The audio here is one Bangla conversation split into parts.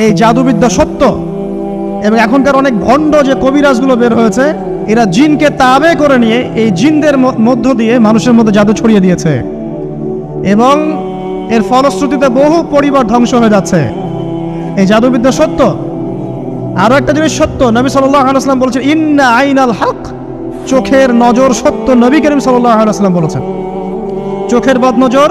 এই জাদুবিদ্যা সত্য। এবং এখনকার অনেক ভণ্ড যে কবিরাজগুলো বের হয়েছে, এরা জিনকে তাবে করে নিয়ে এই জিনদের মধ্য দিয়ে মানুষের মধ্যে জাদু ছড়িয়ে দিয়েছে, এবং এর ফলশ্রুতিতে বহু পরিবার ধ্বংস হয়ে যাচ্ছে। এই জাদুবিদ্যা সত্য। আরো একটা জিনিস সত্য, নবী সাল্লাল্লাহু আলাইহি ওয়াসাল্লাম বলেছেন ইন্না আইনাল হক, চোখের নজর সত্য। নবী করিম সাল্লাল্লাহু আলাইহি ওয়াসাল্লাম বলেছেন চোখের বদনজর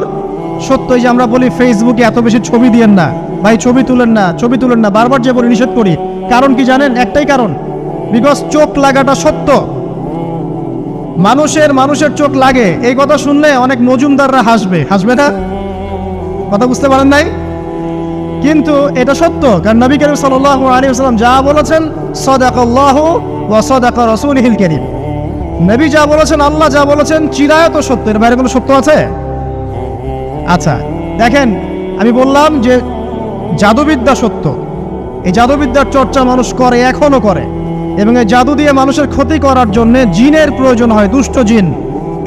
সত্য। এই যে আমরা বলি ফেসবুকে এত বেশি ছবি দিয়েন না ভাই, ছবি তুলেন না, ছবি তুলেন না, বারবার যে বলি নিষেধ করি। কারণ কি জানেন? একটাই কারণ, বিকজ চোখ লাগাটা সত্য। মানুষের চোখ লাগে, এই কথা শুনলে অনেক মজুমদাররা হাসবে না? কথা বুঝতে পারেন নাই? কিন্তু এটা সত্য, কারণ নবী করিম সাল্লাল্লাহু আলাইহি ওয়াসাল্লাম যা বলেছেন সাদাকাল্লাহু ওয়া সাদাকা রাসূলুহুল কারীম। নবী যা বলেছেন, আল্লাহ যা বলেছেন চিরায়ত সত্য, এর বাইরে কোনো সত্য আছে? আচ্ছা দেখেন, আমি বললাম যে জাদুবিদ্যা সত্য। এই জাদুবিদ্যার চর্চা মানুষ করে, এখনো করে, এবং এই জাদু দিয়ে মানুষের ক্ষতি করার জন্য জিনের প্রয়োজন হয়, দুষ্ট জিন।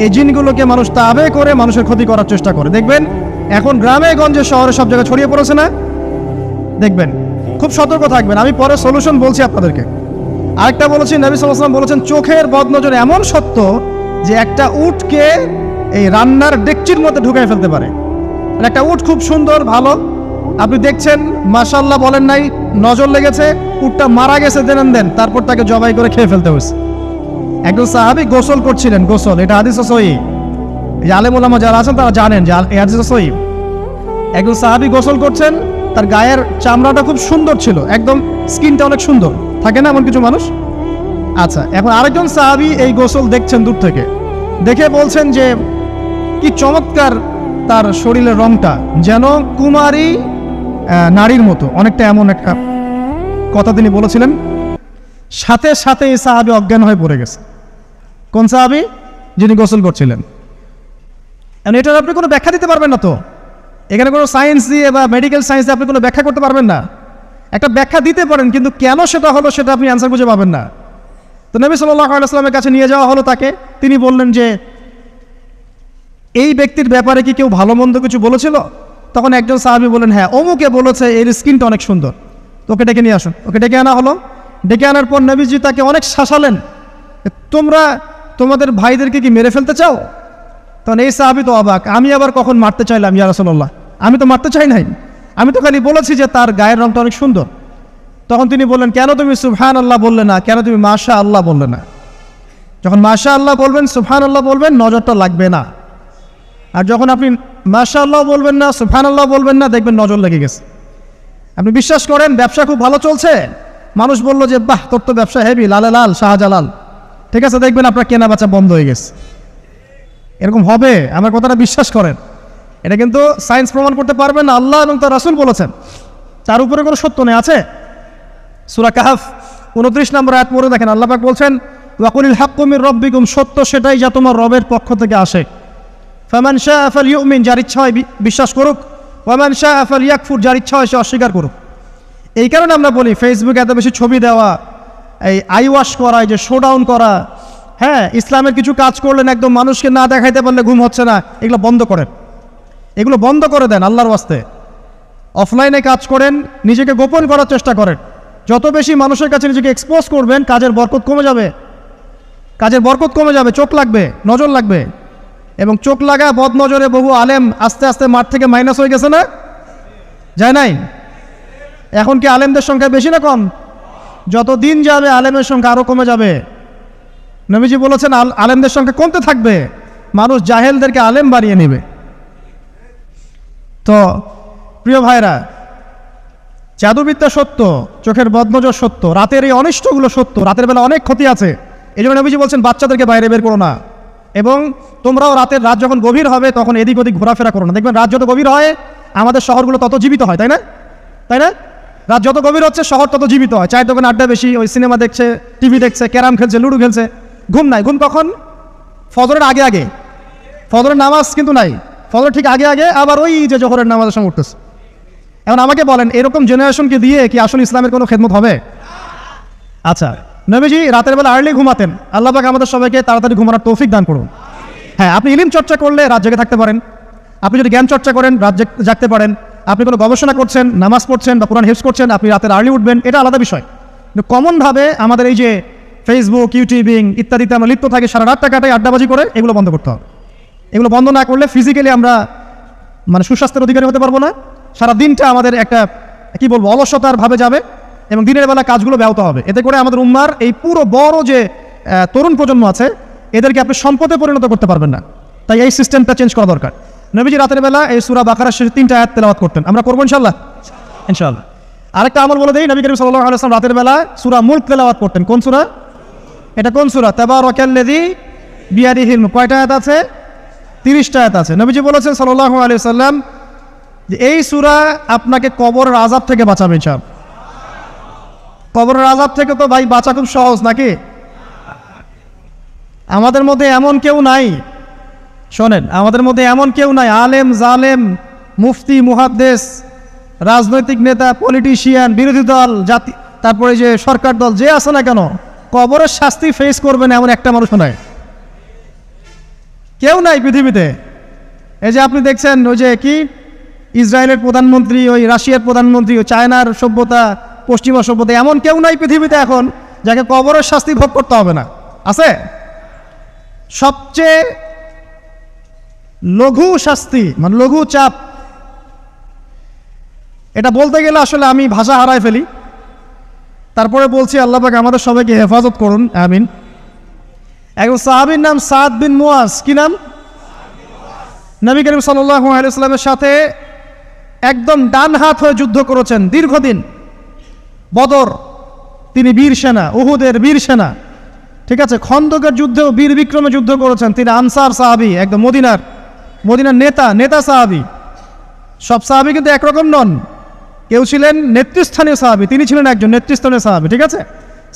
এই জিনগুলোকে মানুষ তাবে করে মানুষের ক্ষতি করার চেষ্টা করে। দেখবেন এখন গ্রামে গঞ্জে শহরে সব জায়গায় ছড়িয়ে পড়েছে না? দেখবেন, খুব সতর্ক থাকবেন। আমি পরে সলিউশন বলছি আপনাদেরকে। আরেকটা বলেছি, নবী সাল্লাল্লাহু আলাইহি ওয়াসাল্লাম বলেছেন চোখের বদনজর এমন সত্য যে একটা উটকে এই রান্নার ডেকচির মধ্যে ঢুকাই ফেলতে পারে। একটা উট খুব সুন্দর, ভালো, আপনি দেখছেন মাশাআল্লাহ বলেন নাই, নজর লেগেছে, উটটা মারা গেছে দেন, তারপর তাকে জবাই করে খেয়ে ফেলতে হয়েছে। একজন সাহাবী গোসল করছিলেন, গোসল, এটা হাদিস সহিহ। এই আলেম ওলামা যারা আছেন তারা জানেন যে এই হাদিস সহিহ। একজন সাহাবী গোসল করছেন, তার গায়ের চামড়াটা খুব সুন্দর ছিল, একদম স্কিনটা অনেক সুন্দর থাকে না এমন কিছু মানুষ? আচ্ছা, এখন আরেকজন সাহাবী এই গোসল দেখছেন দূর থেকে, দেখে বলছেন যে কি চমৎকার তার শরীরের রংটা, যেন কুমারী নারীর মতো, অনেকটা এমন একটা কথা তিনি বলেছিলেন। সাথে সাথে এই সাহাবী অজ্ঞান হয়ে পড়ে গেছে। কোন সাহাবী? যিনি গোসল করছিলেন। এটার আপনি কোনো ব্যাখ্যা দিতে পারবেন না তো, এখানে কোনো সায়েন্স দিয়ে বা মেডিকেল সায়েন্স দিয়ে আপনি কোনো ব্যাখ্যা করতে পারবেন না। একটা ব্যাখ্যা দিতে পারেন, কিন্তু কেন সেটা হলো সেটা আপনি অ্যান্সার খুঁজে পাবেন না। তো নবী সাল্লাল্লাহু আলাইহি ওয়াসাল্লামের কাছে নিয়ে যাওয়া হলো তাকে। তিনি বললেন যে এই ব্যক্তির ব্যাপারে কি কেউ ভালো মন্দ কিছু বলেছিল? তখন একজন সাহাবী বললেন হ্যাঁ, অমুকে বলেছে এর স্কিনটা অনেক সুন্দর, তো ওকে ডেকে নিয়ে আসুন। ওকে ডেকে আনা হলো। ডেকে আনার পর নবীজি তাকে অনেক শাসালেন, তোমরা তোমাদের ভাইদেরকে কি মেরে ফেলতে চাও? তখন এই সাহাবী তো অবাক, আমি আবার কখন মারতে চাইলাম ইয়া রাসূলুল্লাহ? আমি তো মারতে চাই নাই, আমি তো খালি বলেছি যে তার গায়ের রংটা অনেক সুন্দর। তখন তিনি বললেন, কেন তুমি সুবহানাল্লাহ বললে না, কেন তুমি মাশাআল্লাহ বললে না? যখন মাশাআল্লাহ বলবেন, সুবহানাল্লাহ বলবেন, নজরটা লাগবে না। আর যখন আপনি মাশাআল্লাহ বলবেন না, সুবহানাল্লাহ বলবেন না, দেখবেন নজর লেগে গেছে। আপনি বিশ্বাস করেন ব্যবসা খুব ভালো চলছে, মানুষ বললো যে বাহ তোর তো ব্যবসা হেভি, লালে লাল শাহজালাল, ঠিক আছে, দেখবেন আপনার কেনা বেচা বন্ধ হয়ে গেছে। এরকম হবে, আমার কথাটা বিশ্বাস করেন। এটা কিন্তু সায়েন্স প্রমাণ করতে পারবেন না, আল্লাহ এবং তার রাসূল বলেছেন, তার উপরে কোনো সত্য নেই। আছে সূরা কাহফ 29 নম্বর আয়াত পড়ে দেখেন, আল্লাহ পাক বলছেন ওয়াকুলিল হাক্কু মির রাব্বিকুম, সত্য সেটাই যা তোমার রবের পক্ষ থেকে আসে। ফামান শাআ ফালইউমিন, যার ইচ্ছা হয় বিশ্বাস করুক, ওয়ামান শাআ ফালইয়াকফুর, যার ইচ্ছা হয় সে অস্বীকার করুক। এই কারণে আমরা বলি ফেসবুকে এত বেশি ছবি দেওয়া, এই আই ওয়াশ করা, এই যে শোডাউন করা, হ্যাঁ, ইসলামের কিছু কাজ করলেন একদম মানুষকে না দেখাইতে পারলে ঘুম হচ্ছে না, এগুলো বন্ধ করেন, এগুলো বন্ধ করে দেন আল্লাহর ওয়াস্তে। অফলাইনে কাজ করেন, নিজেকে গোপন করার চেষ্টা করেন। যত বেশি মানুষের কাছে নিজেকে এক্সপোজ করবেন, কাজের বরকত কমে যাবে, কাজের বরকত কমে যাবে, চোখ লাগবে, নজর লাগবে। এবং চোখ লাগা বদ নজরে বহু আলেম আস্তে আস্তে মাঠ থেকে মাইনাস হয়ে গেছে না? যায় নাই? এখন কি আলেমদের সংখ্যা বেশি না কম? যত দিন যাবে আলেমের সংখ্যা আরও কমে যাবে। নবীজি বলেছেন আলেমদের সংখ্যা কমতে থাকবে, মানুষ জাহেলদেরকে আলেম বানিয়ে নেবে। তো প্রিয় ভাইরা, জাদুবিদ্যা সত্য, চোখের বদনজর সত্য, রাতের এই অনিষ্টগুলো সত্য, রাতের বেলা অনেক ক্ষতি আছে। এই জন্য নবীজি বলছেন বাচ্চাদেরকে বাইরে বের করো না, এবং তোমরাও রাত যখন গভীর হবে তখন এদিক ওদিক ঘোরাফেরা করো না। দেখবেন রাত যত গভীর হয় আমাদের শহরগুলো তত জীবিত হয়, তাই না? তাই না? রাত যত গভীর হচ্ছে শহর তত জীবিত হয়। চায়ের দোকানে আড্ডা বেশি, ওই সিনেমা দেখছে, টিভি দেখছে, ক্যারাম খেলছে, লুডো খেলছে। ঘুম নাই। ঘুম কখন? ফজরের আগে আগে। ফজরের নামাজ কিন্তু নাই, ফজর ঠিক আগে আগে, আবার ওই যে জোহরের নামাজের সঙ্গে উঠতেছে। এখন আমাকে বলেন, এরকম জেনারেশনকে দিয়ে কি আসলে ইসলামের কোনো খেদমত হবে? আচ্ছা, নবীজি রাতের বেলা আর্লি ঘুমাতেন। আল্লাহ পাক আমাদের সবাইকে তাড়াতাড়ি ঘুমানোর তৌফিক দান করুন। হ্যাঁ, আপনি ইলম চর্চা করলে রাত জেগে থাকতে পারেন, আপনি যদি জ্ঞান চর্চা করেন রাত জাগতে পারেন, আপনি কোনো গবেষণা করছেন, নামাজ পড়ছেন বা কোরআন হিফজ করছেন, আপনি রাতের আর্লি উঠবেন, এটা আলাদা বিষয়। কিন্তু কমনভাবে আমাদের এই যে ফেসবুক, ইউটিউবিং ইত্যাদিতে আমরা লিপ্ত থাকি, সারা রাতটা কাটাই আড্ডাবাজি করে, এগুলো বন্ধ করতে হবে। এগুলো বন্ধ না করলে ফিজিক্যালি আমরা মানে সুস্বাস্থ্যের অধিকারী হতে পারবো না। সারা দিনটা আমাদের একটা কি বলবো অলসতার ভাবে যাবে এবং দিনের বেলা কাজগুলো ব্যাহত হবে। এতে করে আমাদের উম্মার এই পুরো বড় যে তরুণ প্রজন্ম আছে এদেরকে আপনি সম্পদে পরিণত করতে পারবেন না। তাই এই সিস্টেমটা চেঞ্জ করা দরকার। নবীজি রাতের বেলা এই সূরা বাকারার শেষে 3টা আয়াত তেলাওয়াত করতেন। আমরা করবো ইনশাআল্লাহ। ইনশাআল্লাহ। আরেকটা আমল বলে দেই, নবী করিম সাল্লাল্লাহু আলাইহি ওয়াসাল্লাম রাতের বেলা সূরা মুলক তেলাওয়াত করতেন। কোন সূরা? এটা কোন সূরা? তাবারাকাল্লাযী বিয়াদিহিল মুলক। কয়টা আয়াত আছে? 30টা আয়াত আছে। নবীজি বলেছেন সাল্লাল্লাহু আলাইহি ওয়াসাল্লাম যে এই সূরা আপনাকে কবরের আযাব থেকে বাঁচাবে ইনশাআল্লাহ। কবরের আযাব থেকে তো ভাই বাঁচা খুব সহজ নাকি? আমাদের মধ্যে এমন কেউ নাই, শোনেন, আমাদের মধ্যে এমন কেউ নাই আলেম জালেম মুফতি মুহাদ্দিস রাজনৈতিক নেতা পলিটিশিয়ান বিরোধী দল জাতি তারপরে যে সরকার দল যে আছে না কেন কবরের শাস্তি ফেস করবেন এমন একটা মানুষও নাই, কেউ নাই পৃথিবীতে। এই যে আপনি দেখছেন ওই যে কি ইসরায়েলের প্রধানমন্ত্রী, ওই রাশিয়ার প্রধানমন্ত্রী, ওই চায়নার সভ্যতা, পশ্চিমা সভ্যতা, এমন কেউ নাই পৃথিবীতে এখন যাকে কবরের শাস্তি ভোগ করতে হবে না। আছে? সবচেয়ে লঘু শাস্তি মানে লঘু চাপ, এটা বলতে গেলে আসলে আমি ভাষা হারায় ফেলি। তারপরে বলছি আল্লাহ পাক আমাদের সবাইকে হেফাজত করুন, আমিন। একজন সাহাবীর নাম সাদ বিন মুয়াজ। কি নাম? নবী করিম সাল্লাল্লাহু আলাইহি ওয়াসাল্লামের সাথে একদম ডান হাত হয়ে যুদ্ধ করেছেন দীর্ঘদিন। বদর তিনি বীর সেনা, উহুদের বীর সেনা, ঠিক আছে, খন্দকের যুদ্ধেও বীর বিক্রমে যুদ্ধ করেছেন। তিনি আনসার সাহাবী, একদম মদিনার নেতা সাহাবী। সব সাহাবী কিন্তু একরকম নন, কেউ ছিলেন নেতৃস্থানীয় সাহাবী, তিনি ছিলেন একজন নেতৃস্থানীয় সাহাবী, ঠিক আছে,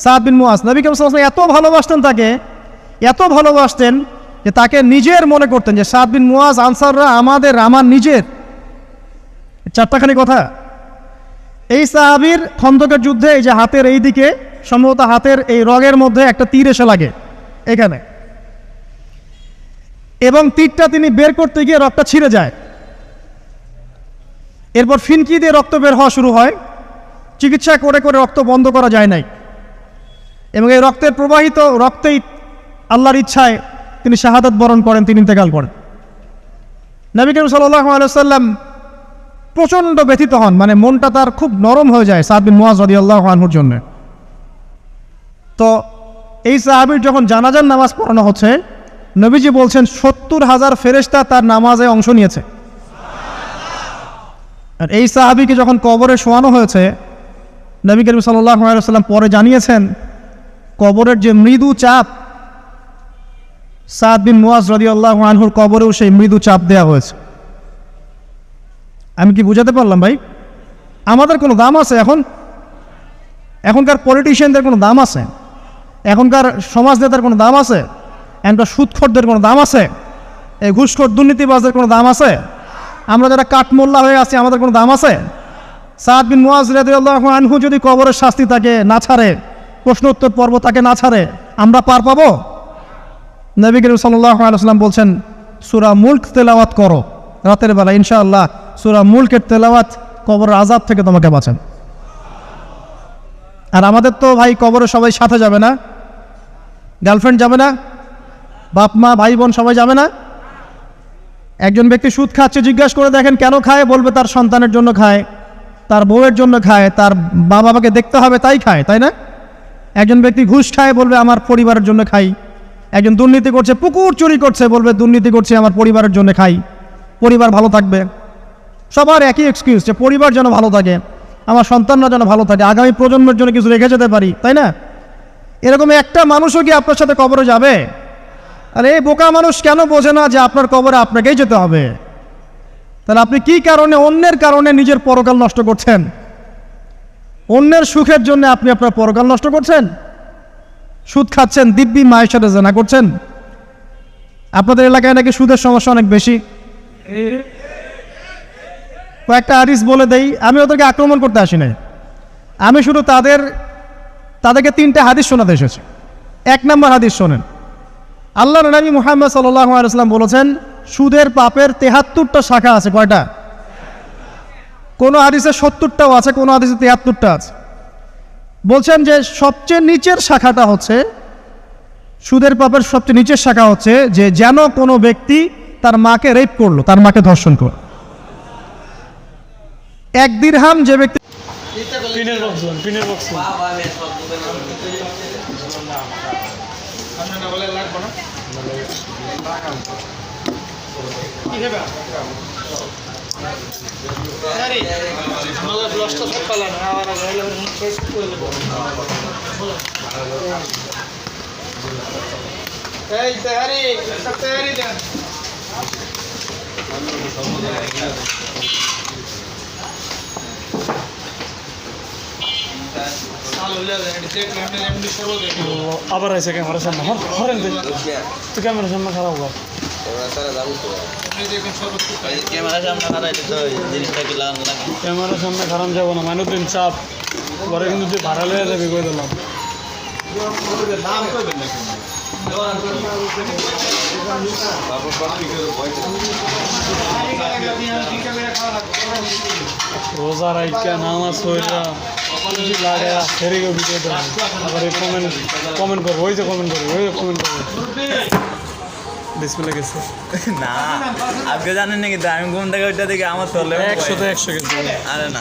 সাদ বিন মুয়াজ। নবী করিম সাল্লাল্লাহু আলাইহি ওয়াসাল্লাম এত ভালোবাসতেন তাকে, এত ভালোবাসতেন যে তাকে নিজের মনে করতেন যে সাদ বিন মুয়াজ আনসাররা আমার নিজের। 4টাখানি কথা। এই সাহাবীর খন্দকের যুদ্ধে এই যে হাতের এই দিকে সম্ভবত হাতের এই রগের মধ্যে একটা তীর এসে লাগে এখানে, এবং তীরটা তিনি বের করতে গিয়ে রক্তটা ছিঁড়ে যায়। এরপর ফিনকি দিয়ে রক্ত বের হওয়া শুরু হয়। চিকিৎসা করে করে রক্ত বন্ধ করা যায় নাই, এবং এই রক্তের প্রবাহিত রক্তেই আল্লাহর ইচ্ছায় তিনি শাহাদাত বরণ করেন, তিনি ইন্তেকাল করেন। নবী করিম সাল্লাল্লাহু আলাইহি ওয়াসাল্লাম প্রচণ্ড ব্যথিত হন, মানে মনটা তার খুব নরম হয়ে যায় সাদ বিন মুয়াজ রাদিয়াল্লাহু আনহুর জন্য। তো এই সাহাবীর যখন জানাজার নামাজ পড়ানো হচ্ছে, নবীজি বলছেন 70,000 ফেরেশতা তার নামাজে অংশ নিয়েছে। আর এই সাহাবীকে যখন কবরে শোয়ানো হয়েছে, নবী করিম সাল্লাল্লাহু আলাইহি ওয়াসাল্লাম পরে জানিয়েছেন কবরের যে মৃদু চাপ, সাদ বিন মুয়াজ রাদিয়াল্লাহু আনহুর কবরেও সেই মৃদু চাপ দেওয়া হয়েছে। আমি কি বুঝাতে পারলাম ভাই? আমাদের কোনো দাম আছে এখনকার পলিটিশিয়ানদের কোনো দাম আছে? এখনকার সমাজ নেতার কোনো দাম আছে? এখনকার সুদখোরদের কোনো দাম আছে? এই ঘুষখোর দুর্নীতিবাজদের কোনো দাম আছে? আমরা যারা কাঠমোল্লা হয়ে আছি আমাদের কোনো দাম আছে? সাদ বিন মুয়াজ রাদিয়াল্লাহু আনহু যদি কবরের শাস্তি তাকে না ছাড়ে, প্রশ্ন উত্তর পর্ব তাকে না ছাড়ে, আমরা পার পাবো? নবী করিম সাল্লাল্লাহু আলাইহি ওয়াসাল্লাম বলছেন সূরা মুলক তেলাওয়াত করো রাতের বেলা, ইনশাআল্লাহ সূরা মুলকের তেলাওয়াত কবরের আযাব থেকে তোমাকে বাঁচান। আর আমাদের তো ভাই কবরে সবাই সাথে যাবে না, গার্লফ্রেন্ড যাবে না, বাপ মা ভাই বোন সবাই যাবে না। একজন ব্যক্তি সুদ খাচ্ছে, জিজ্ঞাসা করে দেখেন কেন খায়, বলবে তার সন্তানের জন্য খায়, তার বউয়ের জন্য খায়, তার মা বাবাকে দেখতে হবে তাই খায়, তাই না? একজন ব্যক্তি ঘুষ খায়, বলবে আমার পরিবারের জন্য খাই। একজন দুর্নীতি করছে, পুকুর চুরি করছে, বলবে দুর্নীতি করছে আমার পরিবারের জন্য খাই, পরিবার ভালো থাকবে। সবার একই এক্সকিউজ যে পরিবার যেন ভালো থাকে, আমার সন্তানরা যেন ভালো থাকে, আগামী প্রজন্মের জন্য কিছু রেখে যেতে পারি, তাই না? এরকম একটা মানুষও কি আপনার সাথে কবরে যাবে? আর এই বোকা মানুষ কেন বোঝে না যে আপনার কবরে আপনাকেই যেতে হবে? তাহলে আপনি কি কারণে অন্যের কারণে নিজের পরকাল নষ্ট করছেন? অন্যের সুখের জন্য আপনি আপনার পরকাল নষ্ট করছেন। সুদ খাচ্ছেন, দিব্যি মায়ের সাথে জেনা করছেন। আপনাদের এলাকায় নাকি সুদের সমস্যা অনেক বেশি। কয়েকটা হাদিস বলে দেই, আমি ওদেরকে আক্রমণ করতে আসি নাই, আমি শুধু তাদেরকে 3টা হাদিস শোনাতে এসেছি। 1 নম্বর হাদিস শোনেন। আল্লাহর নবী মুহাম্মদ সাল্লাল্লাহু আলাইহি ওয়াসাল্লাম বলেছেন সুদের পাপের 73টা শাখা আছে। কয়টা? কোনো হাদিসে 70টাও আছে, কোনো হাদিসে 73টা আছে। বলছেন যে সবচেয়ে নিচের শাখাটা হচ্ছে, সুদের পাপের সবচেয়ে নিচের শাখা হচ্ছে যে যেন কোনো ব্যক্তি তার মাকে রেপ করলো, তার মাকে ধর্ষণ করলো। 1 দিরহাম যে ব্যক্তি আবার আছে ক্যামেরার সামনে, হরেন তো ক্যামেরার সামনে খারাপ কর। ক্যামেরার সামনে খারাপ যাবো না, মানুষদিন চাপ পরে কিন্তু তুই ভাড়া লয়ে যাবি কই দিলাম। রোজা রাইকা নামাজ হইরা লাগায়া ফেরে গো ভিডিও দেয়, আবার এই কমেন্ট করবো, ওই যে কমেন্ট করবো, ওই যে কমেন্ট করবো। ডিসপ্লে গেছে না, আজকে জানেন নাকি আমি ঘুম থেকে ওইটা দেখে আমার তোলে 100 কেজি। আরে না,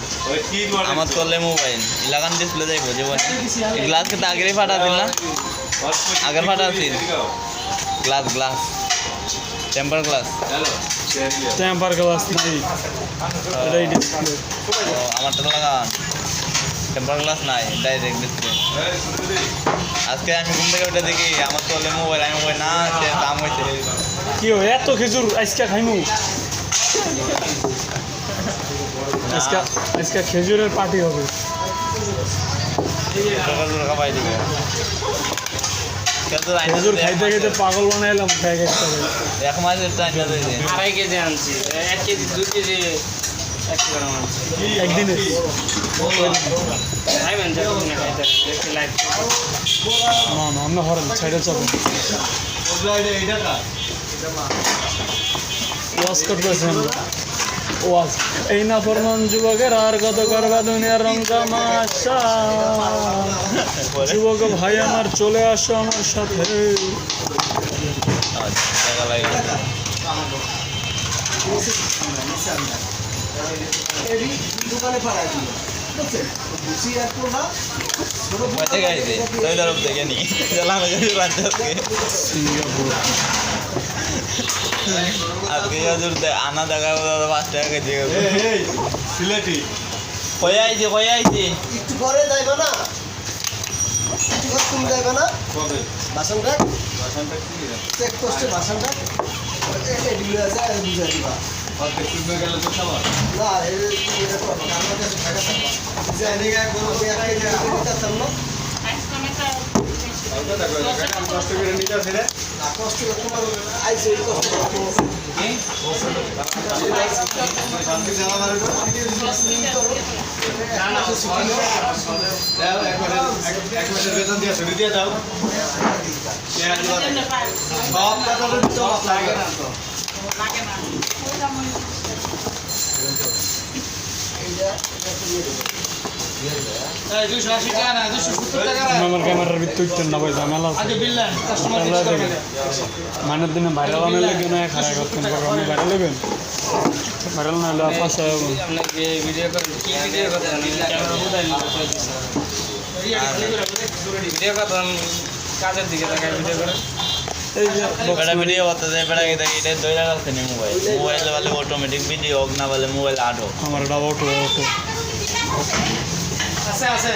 আমার তোলে মোবাইল লাগান ডিসপ্লে দেখবো যে গ্লাস কে আগেই ফাটা দিল না, আগের ফাটা আছিল গ্লাস টেম্পার গ্লাস নাই, এটাই ডিসপ্লে। আমারটা তো লাগান টেম্পার গ্লাস নাই, ডাইরেক্ট ডিসপ্লে। আজকে আমি ঘুম থেকে ওইটা দেখি আমার তোলে মোবাইল, আমি মোবাইল না দাম হয়েছে। কি হয় এত খেজুর আজকে খাইমু? আজকে খেজুরের পার্টি হবে। খাবাই দিবে খেজুর খাইতে খাইতে পাগল বানাইলাম। এক মাসের টাইম 2.5 কেজি আনছি, 1 কেজি 2 কেজি 1 গ্রাম আনছি একদিনে। খাইবেন যতদিন খাইতে একটু লাইভ না আমরা হরেন সাইডে চলেন। ওয়াজ করতেছেন, ওয়াজ এই না ফরমান যুবকের আর কত করবা দুনিয়ার রং তামাশা। যুবক ভাই আমার চলে আসো আমার সাথে। সিঙ্গাপুর আজকে আনা দেখা 5 টাকা কেজি সিলেটি হয়ে আইছে একটু ঘরে যাইবে না, একটু ঘর তুমি যাইবে না, বাসনটা চেক করছে, বাসনটা এগুলো আছে আর বুঝাই দিবা না, এটা করবো না, আমার কাছে টাকা থাকবা কষ্ট করে তোমার আইসে এই কষ্ট বেতন দিয়ে ছুটি দিয়ে দাও। সব লাগে না তো আমার ক্যামেরার ভিতর উঠতেন না ভাই, ঝামেলা আছে। মানের দিনে ভাইরাল আনার লেগে না খারাপ করতেন, আপনি ভাইরাল হবেন, ভাইরাল না হলে ফাঁসা হবে। আপনাকে ভিডিও করেন, কি ভিডিও করেন? ক্যামেরা মোবাইল ভিডিও করেন, কাজের দিকে তাকায় ভিডিও করেন। এই যে বেটা ভিডিও করতে যায়, বেটা এটা দইরা রাখছে নি মোবাইল বলে অটোমেটিক ভিডিও হোক না বলে মোবাইল আট হোক। আমার এটা অটো আছে